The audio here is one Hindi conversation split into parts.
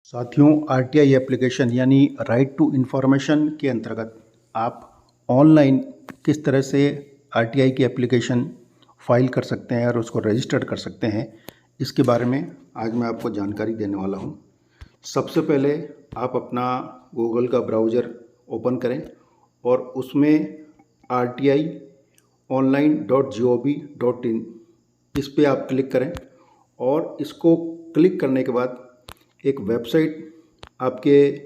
साथियों, आरटीआई एप्लीकेशन यानी राइट टू इन्फॉर्मेशन के अंतर्गत आप ऑनलाइन किस तरह से आरटीआई की एप्लीकेशन फाइल कर सकते हैं और उसको रजिस्टर कर सकते हैं, इसके बारे में आज मैं आपको जानकारी देने वाला हूं। सबसे पहले आप अपना गूगल का ब्राउज़र ओपन करें और उसमें rti.online.gov.in इस पे आप क्लिक करें और इसको क्लिक करने के बाद एक वेबसाइट आपके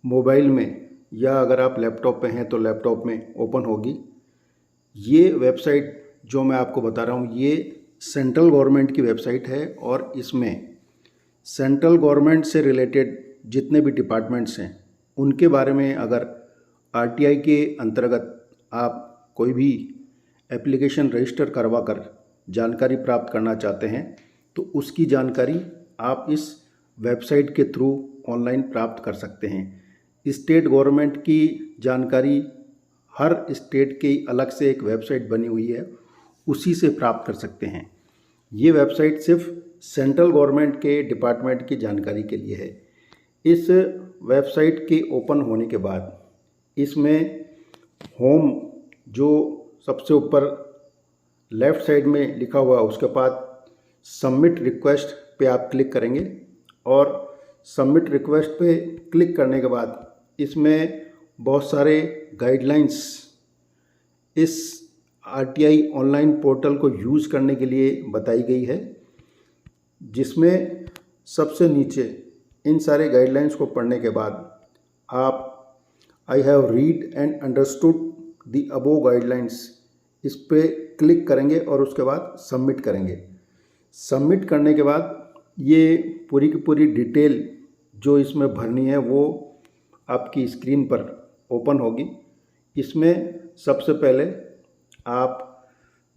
मोबाइल में या अगर आप लैपटॉप पे हैं तो लैपटॉप में ओपन होगी। ये वेबसाइट जो मैं आपको बता रहा हूँ ये सेंट्रल गवर्नमेंट की वेबसाइट है और इसमें सेंट्रल गवर्नमेंट से रिलेटेड जितने भी डिपार्टमेंट्स हैं उनके बारे में अगर आरटीआई के अंतर्गत आप कोई भी एप्लीकेशन रजिस्टर करवा कर जानकारी प्राप्त करना चाहते हैं तो उसकी जानकारी आप इस वेबसाइट के थ्रू ऑनलाइन प्राप्त कर सकते हैं। स्टेट गवर्नमेंट की जानकारी हर स्टेट की अलग से एक वेबसाइट बनी हुई है, उसी से प्राप्त कर सकते हैं। ये वेबसाइट सिर्फ सेंट्रल गवर्नमेंट के डिपार्टमेंट की जानकारी के लिए है। इस वेबसाइट के ओपन होने के बाद इसमें होम जो सबसे ऊपर लेफ़्ट साइड में लिखा हुआ है उसके बाद सबमिट रिक्वेस्ट पे आप क्लिक करेंगे और सबमिट रिक्वेस्ट पे क्लिक करने के बाद इसमें बहुत सारे गाइडलाइंस इस आरटीआई ऑनलाइन पोर्टल को यूज़ करने के लिए बताई गई है, जिसमें सबसे नीचे इन सारे गाइडलाइंस को पढ़ने के बाद आप I have read and understood the above guidelines इस पे क्लिक करेंगे और उसके बाद सबमिट करेंगे। सबमिट करने के बाद ये पूरी की पूरी डिटेल जो इसमें भरनी है वो आपकी स्क्रीन पर ओपन होगी। इसमें सबसे पहले आप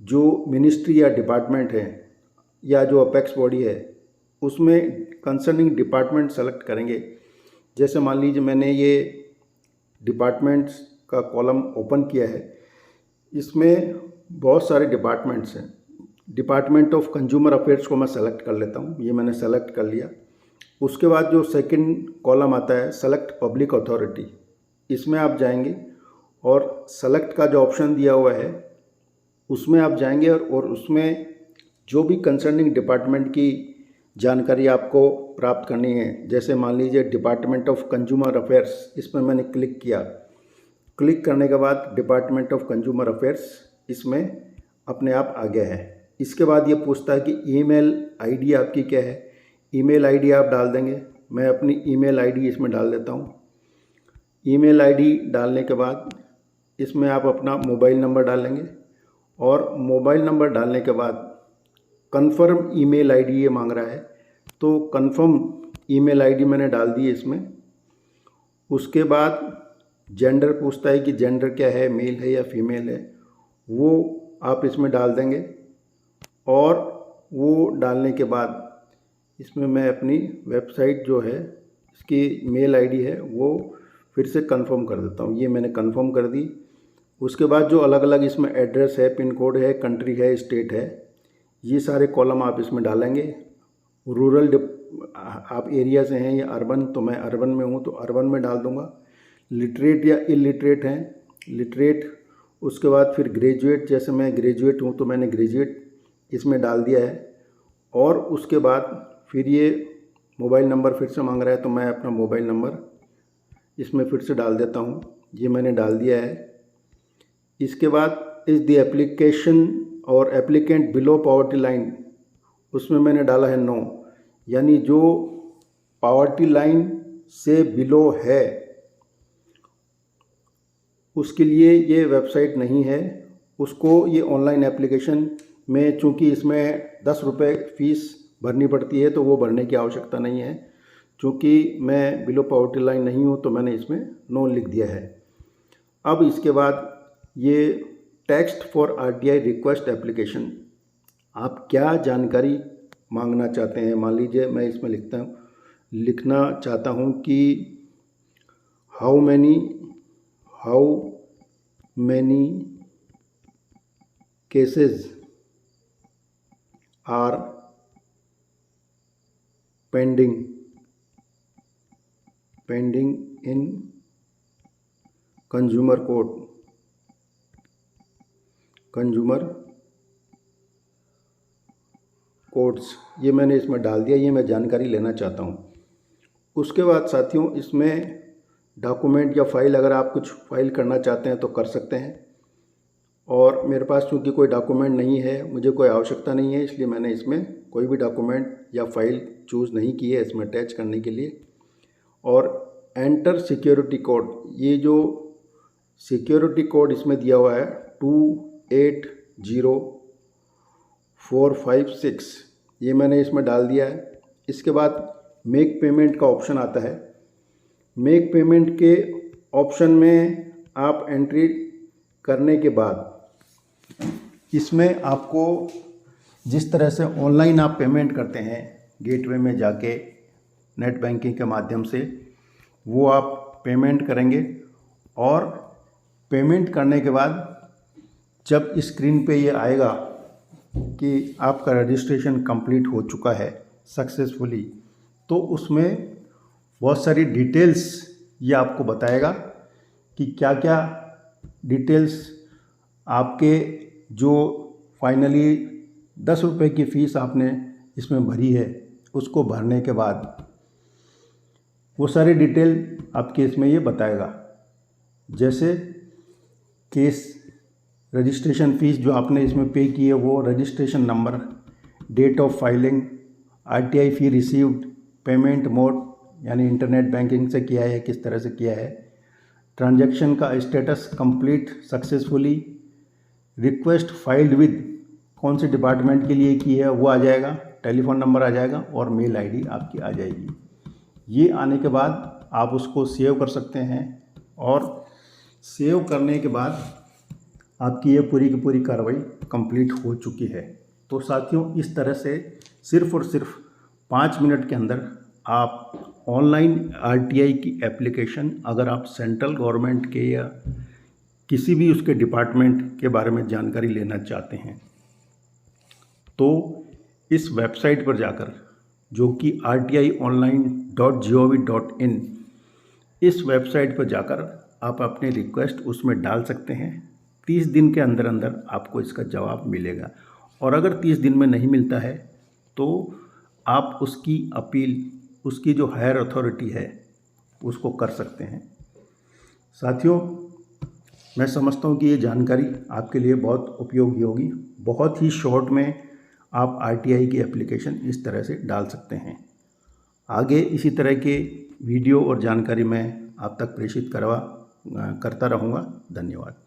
जो मिनिस्ट्री या डिपार्टमेंट है या जो अपेक्स बॉडी है उसमें कंसर्निंग डिपार्टमेंट सेलेक्ट करेंगे। जैसे मान लीजिए मैंने ये डिपार्टमेंट्स का कॉलम ओपन किया है, इसमें बहुत सारे डिपार्टमेंट्स हैं। डिपार्टमेंट ऑफ कंज्यूमर अफेयर्स को मैं सेलेक्ट कर लेता हूँ, ये मैंने सेलेक्ट कर लिया। उसके बाद जो सेकंड कॉलम आता है सेलेक्ट पब्लिक अथॉरिटी, इसमें आप जाएंगे और सेलेक्ट का जो ऑप्शन दिया हुआ है उसमें आप जाएंगे और उसमें जो भी कंसर्निंग डिपार्टमेंट की जानकारी आपको प्राप्त करनी है, जैसे मान लीजिए डिपार्टमेंट ऑफ कंज्यूमर अफेयर्स, इसमें मैंने क्लिक किया। क्लिक करने के बाद डिपार्टमेंट ऑफ कंज्यूमर अफेयर्स इसमें अपने आप आ गया है। इसके बाद ये पूछता है कि ईमेल आईडी आपकी क्या है। ईमेल आईडी आप डाल देंगे। मैं अपनी ईमेल आईडी इसमें डाल देता हूँ। ईमेल आईडी डालने के बाद इसमें आप अपना मोबाइल नंबर डालेंगे और मोबाइल नंबर डालने के बाद कंफर्म ईमेल आईडी ये मांग रहा है, तो कंफर्म ईमेल आईडी मैंने डाल दी है इसमें। उसके बाद जेंडर पूछता है कि जेंडर क्या है, मेल है या फीमेल है, वो आप इसमें डाल देंगे और वो डालने के बाद इसमें मैं अपनी वेबसाइट जो है इसकी मेल आईडी है वो फिर से कंफर्म कर देता हूँ। ये मैंने कंफर्म कर दी। उसके बाद जो अलग अलग इसमें एड्रेस है, पिन कोड है, कंट्री है, स्टेट है, ये सारे कॉलम आप इसमें डालेंगे। रूरल आप एरिया से हैं या अर्बन, तो मैं अर्बन में हूँ तो अर्बन में डाल दूँगा। लिटरेट या इलिटरेट हैं, लिटरेट। उसके बाद फिर ग्रेजुएट, जैसे मैं ग्रेजुएट हूँ तो मैंने ग्रेजुएट इसमें डाल दिया है। और उसके बाद फिर ये मोबाइल नंबर फिर से मांग रहा है, तो मैं अपना मोबाइल नंबर इसमें फिर से डाल देता हूँ। ये मैंने डाल दिया है। इसके बाद इज़ द एप्लीकेशन और एप्लीकेंट बिलो पॉवर्टी लाइन, उसमें मैंने डाला है नो, यानी जो पॉवर्टी लाइन से बिलो है उसके लिए ये वेबसाइट नहीं है। उसको ये ऑनलाइन एप्लीकेशन में, चूँकि इसमें 10 रुपये फ़ीस भरनी पड़ती है, तो वो भरने की आवश्यकता नहीं है। चूँकि मैं बिलो पॉवर्टी लाइन नहीं हूँ तो मैंने इसमें नो लिख दिया है। अब इसके बाद ये text for RTI request application, आप क्या जानकारी मांगना चाहते हैं। मान लीजिए मैं इसमें लिखना चाहता हूँ कि how many cases are pending pending in consumer codes, ये मैंने इसमें डाल दिया। ये मैं जानकारी लेना चाहता हूँ। उसके बाद साथियों, इसमें डॉक्यूमेंट या फाइल, अगर आप कुछ फाइल करना चाहते हैं तो कर सकते हैं। और मेरे पास चूँकि कोई डॉक्यूमेंट नहीं है, मुझे कोई आवश्यकता नहीं है, इसलिए मैंने इसमें कोई भी डॉक्यूमेंट या फाइल चूज़ नहीं की है इसमें अटैच करने के लिए। और एंटर सिक्योरिटी कोड, ये जो सिक्योरिटी कोड इसमें दिया हुआ है 280456, ये मैंने इसमें डाल दिया है। इसके बाद मेक पेमेंट का ऑप्शन आता है। मेक पेमेंट के ऑप्शन में आप एंट्री करने के बाद इसमें आपको जिस तरह से ऑनलाइन आप पेमेंट करते हैं गेटवे में जाके नेट बैंकिंग के माध्यम से, वो आप पेमेंट करेंगे। और पेमेंट करने के बाद जब स्क्रीन पे ये आएगा कि आपका रजिस्ट्रेशन कंप्लीट हो चुका है सक्सेसफुली, तो उसमें बहुत सारी डिटेल्स ये आपको बताएगा कि क्या क्या डिटेल्स आपके, जो फाइनली 10 रुपये की फ़ीस आपने इसमें भरी है, उसको भरने के बाद वो सारी डिटेल आपके इसमें ये बताएगा। जैसे केस रजिस्ट्रेशन फ़ीस जो आपने इसमें पे की है, वो registration number, date of filing, RTI fee received, payment mode यानी इंटरनेट बैंकिंग से किया है, किस तरह से किया है, ट्रांजैक्शन का status complete successfully, request filed with कौन से डिपार्टमेंट के लिए की है वो आ जाएगा, टेलीफोन नंबर आ जाएगा और मेल ID आपकी आ जाएगी। ये आने के बाद आप उसको सेव कर सकते हैं। और सेव करने के बाद आपकी ये पूरी की पूरी कार्रवाई कंप्लीट हो चुकी है। तो साथियों, इस तरह से सिर्फ़ और सिर्फ 5 मिनट के अंदर आप ऑनलाइन RTI की एप्लीकेशन, अगर आप सेंट्रल गवर्नमेंट के या किसी भी उसके डिपार्टमेंट के बारे में जानकारी लेना चाहते हैं, तो इस वेबसाइट पर जाकर, जो कि rtionline.gov.in, इस वेबसाइट पर जाकर आप अपनी रिक्वेस्ट उसमें डाल सकते हैं। 30 दिन के अंदर अंदर आपको इसका जवाब मिलेगा। और अगर 30 दिन में नहीं मिलता है तो आप उसकी अपील, उसकी जो हायर अथॉरिटी है, उसको कर सकते हैं। साथियों, मैं समझता हूँ कि ये जानकारी आपके लिए बहुत उपयोगी होगी। बहुत ही शॉर्ट में आप RTI की एप्लीकेशन इस तरह से डाल सकते हैं। आगे इसी तरह के वीडियो और जानकारी मैं आप तक प्रेषित करता रहूँगा। धन्यवाद।